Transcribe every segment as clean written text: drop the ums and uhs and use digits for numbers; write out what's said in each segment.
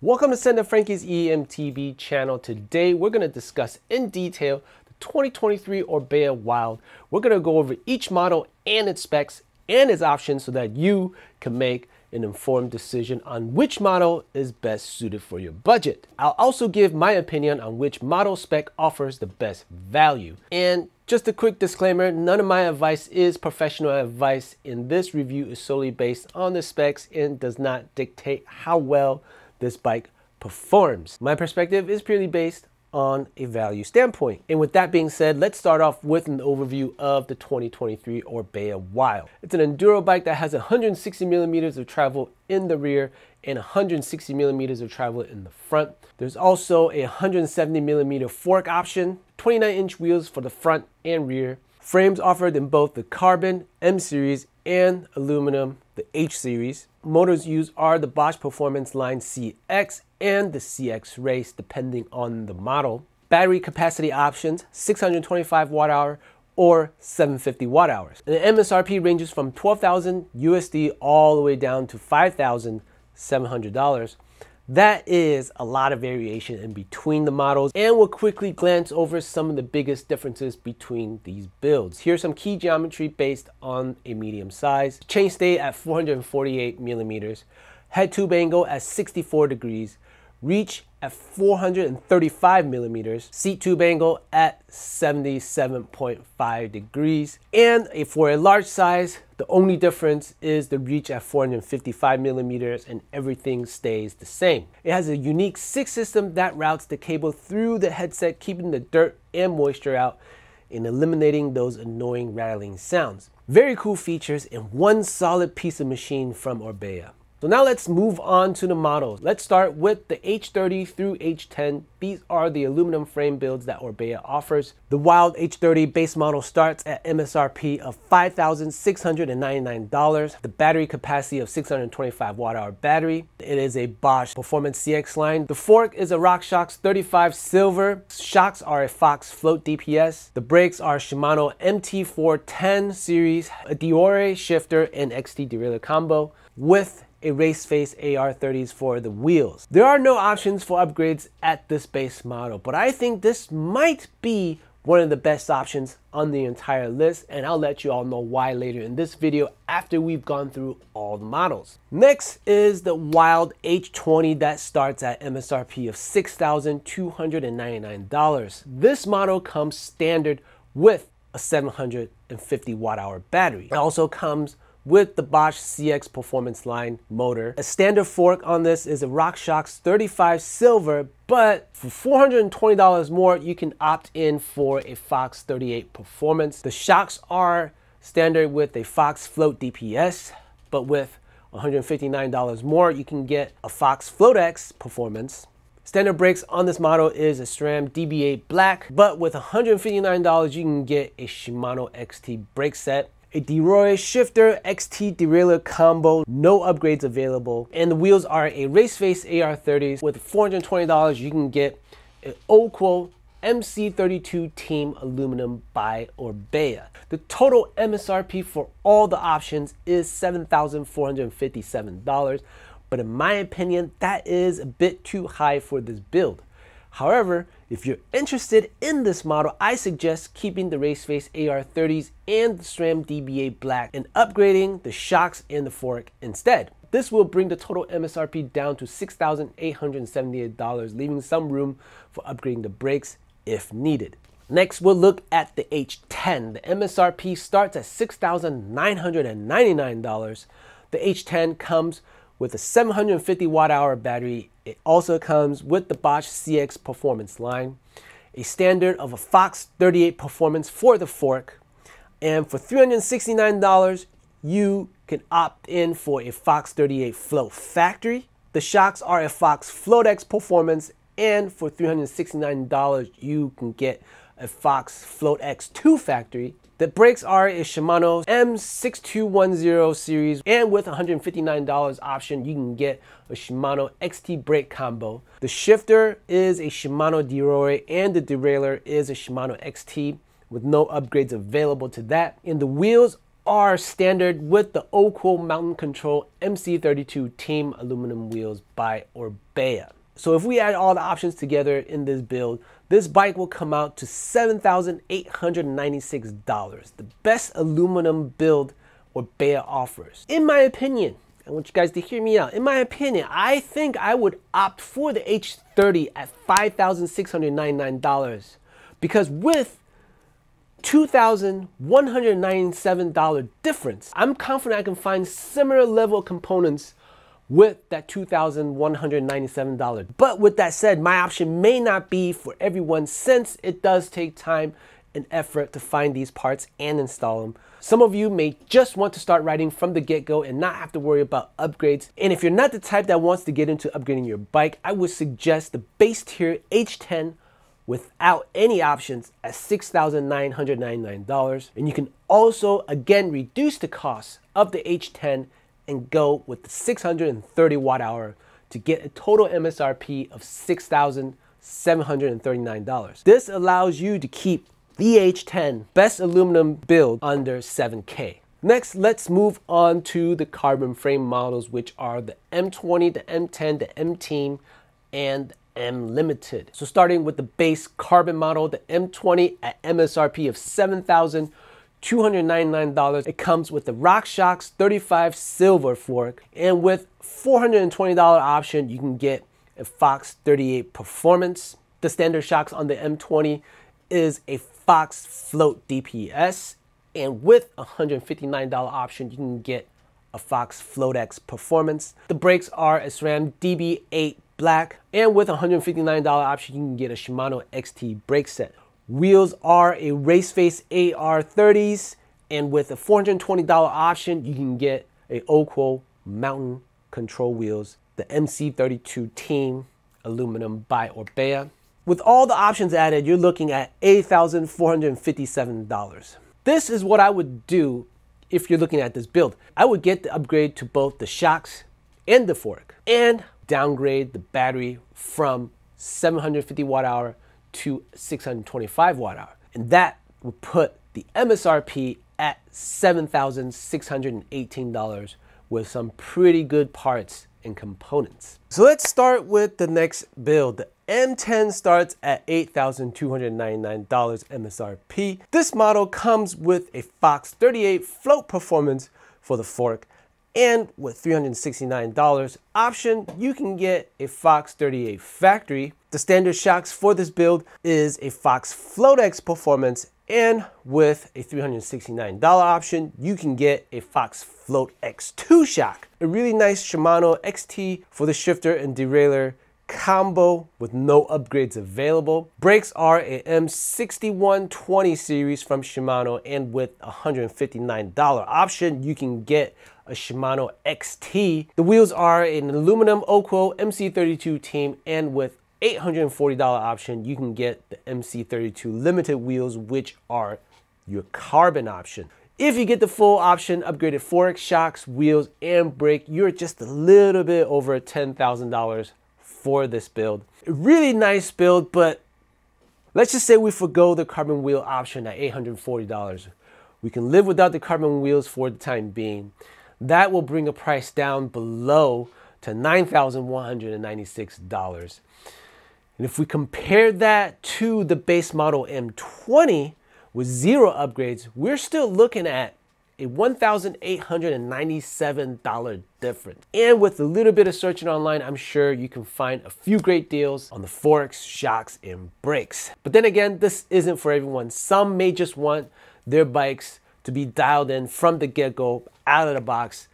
Welcome to Senator Frankie's eMTB channel. Today we're going to discuss in detail the 2023 Orbea Wild. We're going to go over each model and its specs and its options so that you can make an informed decision on which model is best suited for your budget. I'll also give my opinion on which model spec offers the best value. And just a quick disclaimer, none of my advice is professional advice, and this review is solely based on the specs and does not dictate how well this bike performs. My perspective is purely based on a value standpoint. And with that being said, let's start off with an overview of the 2023 Orbea Wild. It's an enduro bike that has 160 millimeters of travel in the rear and 160 millimeters of travel in the front. There's also a 170 millimeter fork option, 29-inch wheels for the front and rear. Frames offered in both the carbon M series and aluminum, the H series. Motors used are the Bosch Performance Line CX and the CX Race, depending on the model. Battery capacity options, 625 watt hour or 750 watt hours. And the MSRP ranges from $12,000 USD all the way down to $5,700. That is a lot of variation in between the models, and we'll quickly glance over some of the biggest differences between these builds. Here's some key geometry based on a medium size. Chainstay at 448 millimeters, head tube angle at 64 degrees, reach at 435 millimeters, seat tube angle at 77.5 degrees, and for a large size, the only difference is the reach at 455 millimeters and everything stays the same. It has a unique 6 system that routes the cable through the headset, keeping the dirt and moisture out and eliminating those annoying rattling sounds. Very cool features and one solid piece of machine from Orbea. So now let's move on to the models. Let's start with the H30 through H10. These are the aluminum frame builds that Orbea offers. The Wild H30 base model starts at MSRP of $5,699. The battery capacity of 625 watt hour battery. It is a Bosch Performance CX line. The fork is a RockShox 35 silver. Shocks are a Fox Float DPS. The brakes are Shimano MT410 series, a Diore shifter and XT derailleur combo with a race face AR30s for the wheels. There are no options for upgrades at this base model, but I think this might be one of the best options on the entire list, and I'll let you all know why later in this video after we've gone through all the models. Next is the Wild H20 that starts at MSRP of $6,299. This model comes standard with a 750 watt hour battery. It also comes with the Bosch CX Performance Line motor. A standard fork on this is a RockShox 35 silver, but for $420 more, you can opt in for a Fox 38 Performance. The shocks are standard with a Fox Float DPS, but with $159 more, you can get a Fox Float X Performance. Standard brakes on this model is a SRAM DB8 Black, but with $159, you can get a Shimano XT brake set. A Diore shifter XT derailleur combo, no upgrades available. And the wheels are a race face AR30s. With $420, you can get an Oquo MC32 Team Aluminum by Orbea. The total MSRP for all the options is $7,457, but in my opinion, that is a bit too high for this build. However, if you're interested in this model, I suggest keeping the race face AR30s and the SRAM DB8 Black and upgrading the shocks and the fork instead. This will bring the total MSRP down to $6,878, leaving some room for upgrading the brakes if needed. Next, we'll look at the H10. The MSRP starts at $6,999. The H10 comes with a 750 watt hour battery. It also comes with the Bosch CX Performance line, a standard of a Fox 38 Performance for the fork, and for $369, you can opt in for a Fox 38 Float Factory. The shocks are a Fox Float X Performance, and for $369, you can get a Fox Float X2 Factory. The brakes are a Shimano M6210 series, and with $159 option, you can get a Shimano XT brake combo. The shifter is a Shimano Diore, and the derailleur is a Shimano XT with no upgrades available to that. And the wheels are standard with the Oco Mountain Control MC32 Team aluminum wheels by Orbea. So if we add all the options together in this build, this bike will come out to $7,896, the best aluminum build Orbea offers. In my opinion, I want you guys to hear me out. In my opinion, I think I would opt for the H30 at $5,699 because with $2,197 difference, I'm confident I can find similar level components with that $2,197. But with that said, my option may not be for everyone since it does take time and effort to find these parts and install them. Some of you may just want to start riding from the get-go and not have to worry about upgrades. And if you're not the type that wants to get into upgrading your bike, I would suggest the base tier H10 without any options at $6,999. And you can also, again, reduce the cost of the H10 and go with the 630 watt hour to get a total MSRP of $6,739. This allows you to keep the H10 best aluminum build under $7K. Next, let's move on to the carbon frame models, which are the M20, the M10, the M-Team, and M-Limited. So starting with the base carbon model, the M20 at MSRP of $7,299. It comes with the RockShox 35 silver fork, and with $420 option, you can get a Fox 38 Performance. The standard shocks on the M20 is a Fox Float DPS, and with $159 option, you can get a Fox Float X Performance. The brakes are a SRAM DB8 Black, and with $159 option, you can get a Shimano XT brake set. Wheels are a Raceface AR30s, and with a $420 option, you can get a Oco Mountain Control wheels, the MC32 Team aluminum by Orbea. With all the options added, you're looking at $8,457. This is what I would do if you're looking at this build. I would get the upgrade to both the shocks and the fork and downgrade the battery from 750 watt hour to 625 watt hour. And that would put the MSRP at $7,618 with some pretty good parts and components. So let's start with the next build. The M10 starts at $8,299 MSRP. This model comes with a Fox 38 float performance for the fork, and with $369 option, you can get a Fox 38 factory. The standard shocks for this build is a Fox Float X Performance, and with a $369 option, you can get a Fox Float X2 shock. A really nice Shimano XT for the shifter and derailleur combo with no upgrades available. Brakes are a M6120 series from Shimano, and with $159 option, you can get a Shimano XT. The wheels are an aluminum Oco MC32 Team, and with $840 option, you can get the MC32 Limited wheels, which are your carbon option. If you get the full option, upgraded fork, shocks, wheels, and brake, you're just a little bit over $10,000 for this build. A really nice build, but let's just say we forgo the carbon wheel option at $840. We can live without the carbon wheels for the time being. That will bring a price down below to $9,196. And if we compare that to the base model M20 with zero upgrades, we're still looking at a $1,897 difference. And with a little bit of searching online, I'm sure you can find a few great deals on the forks, shocks, and brakes. But then again, this isn't for everyone. Some may just want their bikes to be dialed in from the get-go, out of the box.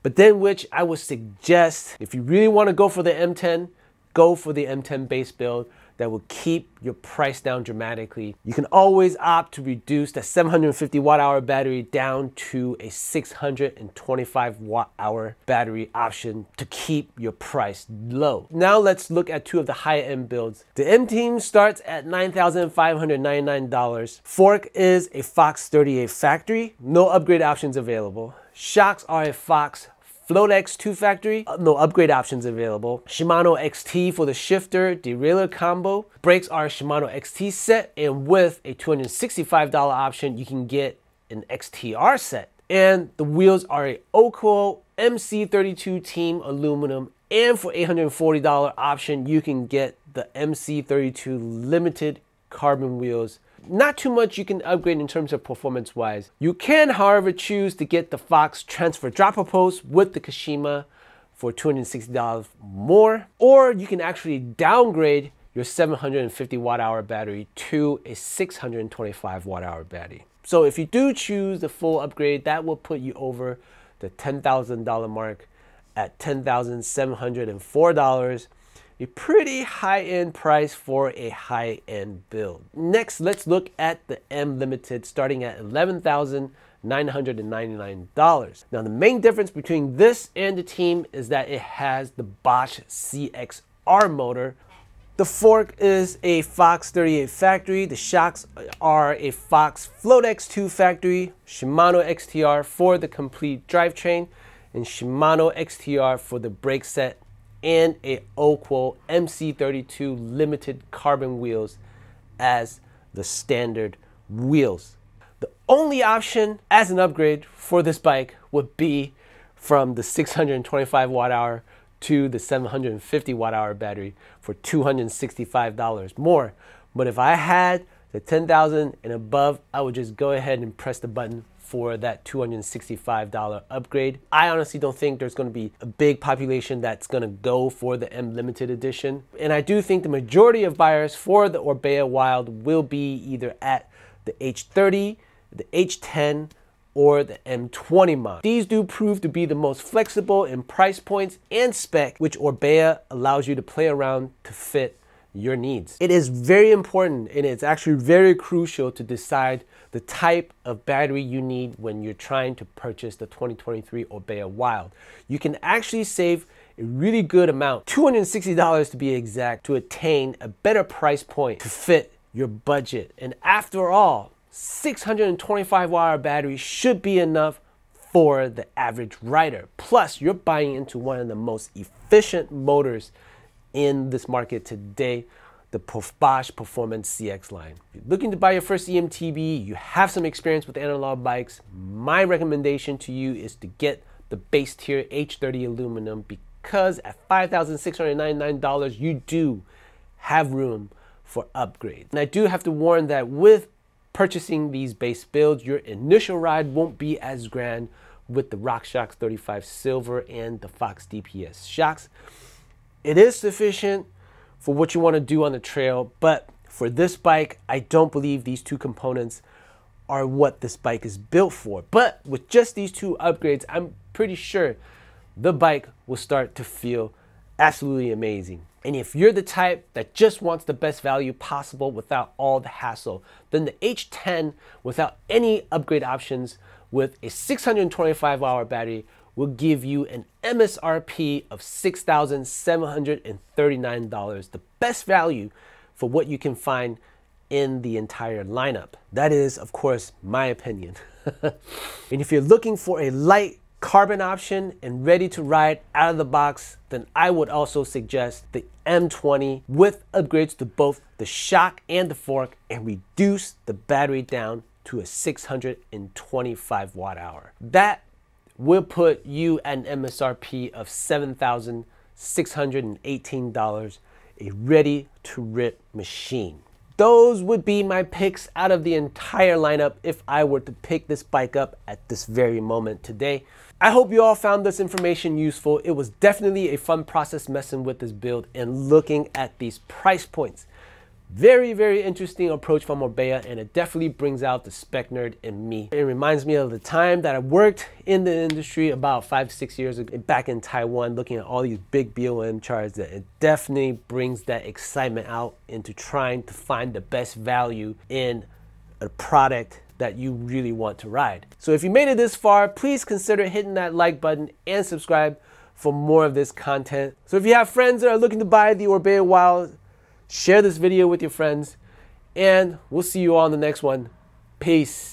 But then which I would suggest, if you really want to go for the M10, go for the M10 base build. That will keep your price down dramatically. You can always opt to reduce that 750 watt hour battery down to a 625 watt hour battery option to keep your price low. Now let's look at two of the high-end builds. The M-Team starts at $9,599. Fork is a Fox 38 factory, no upgrade options available. Shocks are a Fox Float X2 factory, no upgrade options available. Shimano XT for the shifter, derailleur combo. Brakes are Shimano XT set, and with a $265 option, you can get an XTR set. And the wheels are a Oco MC32 Team Aluminum. And for $840 option, you can get the MC32 Limited Carbon wheels. Not too much you can upgrade in terms of performance wise. You can, however, choose to get the Fox Transfer Dropper Post with the Kashima for $260 more. Or you can actually downgrade your 750 watt-hour battery to a 625 watt-hour battery. So if you do choose the full upgrade, that will put you over the $10,000 mark at $10,704. A pretty high-end price for a high-end build. Next, let's look at the M Limited starting at $11,999. Now the main difference between this and the Team is that it has the Bosch CXR motor. The fork is a Fox 38 factory. The shocks are a Fox Float X2 factory, Shimano XTR for the complete drivetrain, and Shimano XTR for the brake set, and a Oco MC32 Limited Carbon wheels as the standard wheels. The only option as an upgrade for this bike would be from the 625 watt-hour to the 750 watt-hour battery for $265 more. But if I had the $10,000 and above, I would just go ahead and press the button for that $265 upgrade. I honestly don't think there's going to be a big population that's going to go for the M Limited edition. And I do think the majority of buyers for the Orbea Wild will be either at the H30, the H10, or the M20 model. These do prove to be the most flexible in price points and spec, which Orbea allows you to play around to fit your needs. It is very important, and it's actually very crucial to decide the type of battery you need when you're trying to purchase the 2023 Orbea Wild. You can actually save a really good amount, $260 to be exact, to attain a better price point to fit your budget. And after all, 625 watt-hour battery should be enough for the average rider. Plus, you're buying into one of the most efficient motors in this market today, the Bosch Performance CX line. If you're looking to buy your first eMTB, you have some experience with analog bikes, my recommendation to you is to get the base tier H30 aluminum, because at $5,699, you do have room for upgrades. And I do have to warn that with purchasing these base builds, your initial ride won't be as grand with the RockShox 35 Silver and the Fox DPS shocks. It is sufficient for what you want to do on the trail, but for this bike, I don't believe these two components are what this bike is built for. But with just these two upgrades, I'm pretty sure the bike will start to feel absolutely amazing. And if you're the type that just wants the best value possible without all the hassle, then the H10 without any upgrade options with a 625 watt-hour battery will give you an MSRP of $6,739, the best value for what you can find in the entire lineup. That is, of course, my opinion. And if you're looking for a light carbon option and ready to ride out of the box, then I would also suggest the M20 with upgrades to both the shock and the fork, and reduce the battery down to a 625 watt-hour. That will put you at an MSRP of $7,618, a ready-to-rip machine. Those would be my picks out of the entire lineup if I were to pick this bike up at this very moment today. I hope you all found this information useful. It was definitely a fun process messing with this build and looking at these price points. Very, very interesting approach from Orbea, and it definitely brings out the spec nerd in me. It reminds me of the time that I worked in the industry about 5-6 years ago back in Taiwan, looking at all these big BOM charts. That it definitely brings that excitement out into trying to find the best value in a product that you really want to ride. So if you made it this far, please consider hitting that like button and subscribe for more of this content. So if you have friends that are looking to buy the Orbea Wild, share this video with your friends, and we'll see you all in the next one. Peace.